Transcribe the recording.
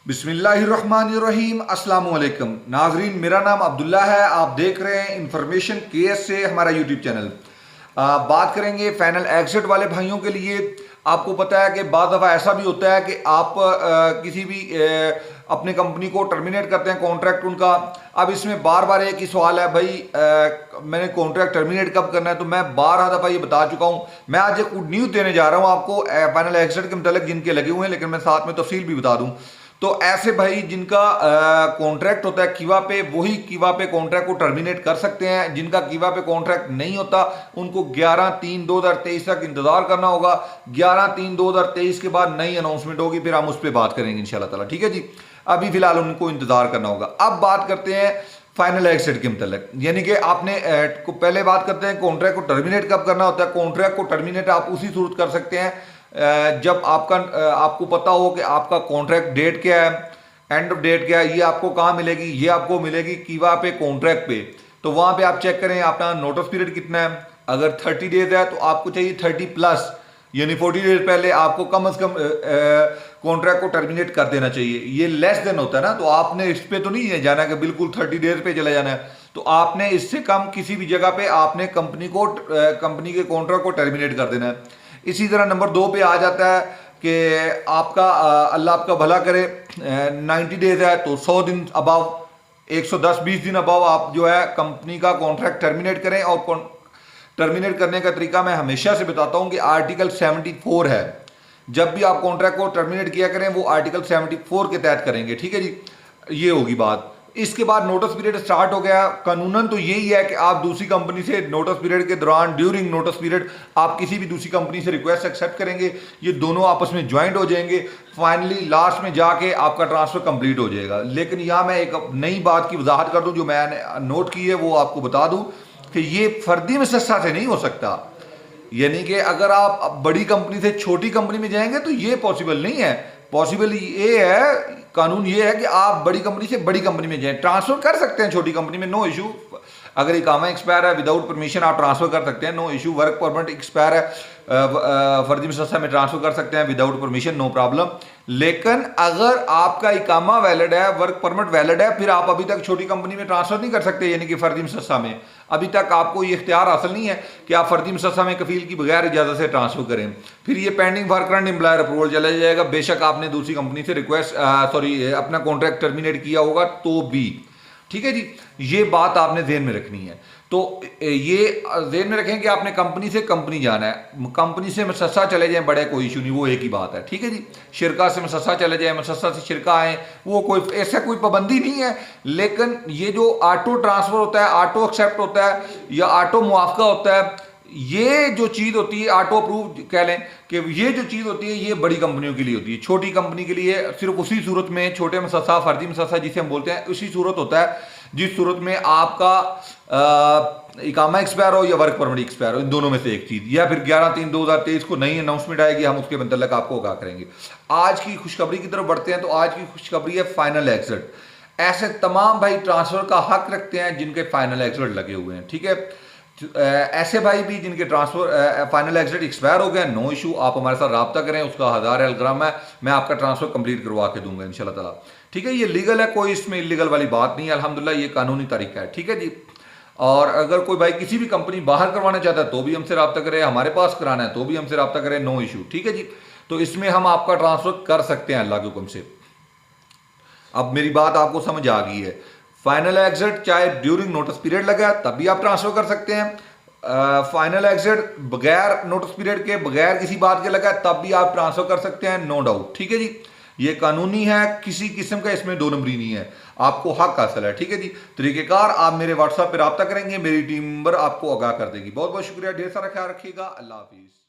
बिस्मिल्लाहिर्रहमानिर्रहीम अस्सलाम वालेकुम नाजरीन, मेरा नाम अब्दुल्ला है। आप देख रहे हैं इंफॉर्मेशन केएस से हमारा यूट्यूब चैनल। बात करेंगे फाइनल एग्जिट वाले भाइयों के लिए। आपको पता है कि बाद दफ़ा ऐसा भी होता है कि आप किसी भी अपने कंपनी को टर्मिनेट करते हैं कॉन्ट्रैक्ट उनका। अब इसमें बार बार एक ही सवाल है भाई, मैंने कॉन्ट्रैक्ट टर्मिनेट कब करना है। तो मैं 12 दफ़ा ये बता चुका हूँ। मैं आज एक न्यूज़ देने जा रहा हूँ आपको फाइनल एग्जिट के मतलब जिनके लगे हुए हैं, लेकिन मैं साथ में तफसील भी बता दूँ। तो ऐसे भाई जिनका कॉन्ट्रैक्ट होता है कीवा पे, वही कीवा पे कॉन्ट्रैक्ट को टर्मिनेट कर सकते हैं। जिनका कीवा पे कॉन्ट्रैक्ट नहीं होता उनको 11/3/2023 तक इंतजार करना होगा। 11/3/2023 के बाद नई अनाउंसमेंट होगी, फिर हम उस पर बात करेंगे इंशाल्लाह ताला। ठीक है जी, अभी फिलहाल उनको इंतजार करना होगा। अब बात करते हैं फाइनल एग्जिट के मतलब, यानी कि आपने पहले बात करते हैं कॉन्ट्रैक्ट को टर्मिनेट कब करना होता है। कॉन्ट्रैक्ट को टर्मिनेट आप उसी सूरत कर सकते हैं जब आपको पता हो कि आपका कॉन्ट्रैक्ट डेट क्या है, एंड ऑफ डेट क्या है। ये आपको कहाँ मिलेगी, ये आपको मिलेगी कीवा पे कॉन्ट्रैक्ट पे। तो वहां पे आप चेक करें अपना नोटिस पीरियड कितना है। अगर 30 डेज है तो आपको चाहिए 30+, यानी 40 डेज पहले आपको कम से कम कॉन्ट्रैक्ट को टर्मिनेट कर देना चाहिए। ये लेस देन होता है ना, तो आपने इस पे तो नहीं है जाना कि बिल्कुल 30 डेज पे चला जाना है। तो आपने इससे कम किसी भी जगह पे आपने कंपनी के कॉन्ट्रैक्ट को टर्मिनेट कर देना है। इसी तरह नंबर 2 पे आ जाता है कि आपका अल्लाह आपका भला करे 90 डेज है तो 100 दिन अबाव, 110-20 दिन अबाव आप जो है कंपनी का कॉन्ट्रैक्ट टर्मिनेट करें। और टर्मिनेट करने का तरीका मैं हमेशा से बताता हूं कि आर्टिकल 74 है। जब भी आप कॉन्ट्रैक्ट को टर्मिनेट किया करें वो आर्टिकल 74 के तहत करेंगे। ठीक है जी, ये होगी बात। इसके बाद नोटिस पीरियड स्टार्ट हो गया। कानूनन तो यही है कि आप दूसरी कंपनी से नोटिस पीरियड के दौरान, ड्यूरिंग नोटिस पीरियड, आप किसी भी दूसरी कंपनी से रिक्वेस्ट एक्सेप्ट करेंगे। ये दोनों आपस में ज्वाइंट हो जाएंगे। फाइनली लास्ट में जाके आपका ट्रांसफर कंप्लीट हो जाएगा। लेकिन यहाँ मैं एक नई बात की वजाहत कर दूं जो मैंने नोट की है, वो आपको बता दूं कि ये फर्दी मुसस्सा से नहीं हो सकता। यानी कि अगर आप बड़ी कंपनी से छोटी कंपनी में जाएंगे तो ये पॉसिबल नहीं है। पॉसिबल ये है, कानून ये है कि आप बड़ी कंपनी से बड़ी कंपनी में जाएं, ट्रांसफर कर सकते हैं छोटी कंपनी में, नो इशू। अगर इकामा एक्सपायर है विदाउट परमिशन आप ट्रांसफर कर सकते हैं, no issue. Work permit expire है फर्जी मुसस्सा में ट्रांसफर कर सकते हैं विदाउट परमिशन, नो प्रॉब्लम। लेकिन अगर आपका इकामा वैलिड है, वर्क परमिट वैलिड है, फिर आप अभी तक छोटी कंपनी में ट्रांसफर नहीं कर सकते। यानी कि फर्जी मुसस्सा में अभी तक आपको ये इख्तियार हासिल नहीं है कि आप फर्जी मुसस्सा में कफील की बगैर इजाजत से ट्रांसफर करें। फिर ये pending for current employer approval चला जाएगा। बेशक आपने दूसरी कंपनी से अपना कॉन्ट्रैक्ट टर्मिनेट किया होगा तो भी। ठीक है जी, ये बात आपने ध्यान में रखनी है। तो ये ध्यान में रखें कि आपने कंपनी से कंपनी जाना है। कंपनी से मुसस्सा चले जाएं, बड़े कोई इशू नहीं, वो एक ही बात है। ठीक है जी, शिरका से मुसस्सा चले जाएं, मुसस्सा से शिरका आए, वो कोई ऐसा कोई पाबंदी नहीं है। लेकिन ये जो ऑटो ट्रांसफर होता है, ऑटो एक्सेप्ट होता है या ऑटो मुआफका होता है, ये जो चीज़ होती है, ऑटो अप्रूव कह लें कि ये जो चीज़ होती है ये बड़ी कंपनियों के लिए होती है। छोटी कंपनी के लिए सिर्फ उसी सूरत में छोटे मुसस्सा, फर्जी मुसस्सा जिसे हम बोलते हैं, उसी सूरत होता है जिस सूरत में आपका इकामा एक्सपायर हो या वर्क परमिट एक्सपायर हो, इन दोनों में से एक चीज़। या फिर 11/3/2023 को नई अनाउंसमेंट आएगी, हम उसके मतलब आपको आगाह करेंगे। आज की खुशखबरी की तरफ बढ़ते हैं। तो आज की खुशखबरी है फाइनल एग्जिट। ऐसे तमाम भाई ट्रांसफर का हक रखते हैं जिनके फाइनल एग्जिट लगे हुए हैं। ठीक है, ऐसे भाई भी जिनके ट्रांसफर फाइनल एग्जिट एक्सपायर हो गया, नो इशू, आप हमारे साथ रब्ता करें। उसका 1000 एलग्राम है, मैं आपका ट्रांसफर कंप्लीट करवा के दूंगा इंशाल्लाह ताला। ठीक है, ये लीगल है, कोई इसमें इलीगल वाली बात नहीं है। अल्हम्दुलिल्लाह ये कानूनी तरीका है। ठीक है जी, और अगर कोई भाई किसी भी कंपनी बाहर करवाना चाहता है तो भी हमसे रब्ता करें, हमारे पास कराना है तो भी हमसे रब्ता करें, नो इशू। ठीक है जी, तो इसमें हम आपका ट्रांसफर कर सकते हैं अल्लाह के हुक्म से। अब मेरी बात आपको समझ आ गई है। फाइनल एग्जिट चाहे ड्यूरिंग नोटिस पीरियड लगा तब भी आप ट्रांसफर कर सकते हैं। फाइनल एग्जिट बगैर नोटिस पीरियड के, बगैर किसी बात के लगा तब भी आप ट्रांसफर कर सकते हैं, नो डाउट। ठीक है जी, ये कानूनी है, किसी किस्म का इसमें दो नंबरी नहीं है, आपको हक हासिल है। ठीक है जी, तरीकेकार आप मेरे व्हाट्सएप पर रब्ता करेंगे, मेरी टीम मेंबर आपको आगाह कर देगी। बहुत बहुत शुक्रिया, ढेर सारा ख्याल रखिएगा, अल्लाह हाफिज़।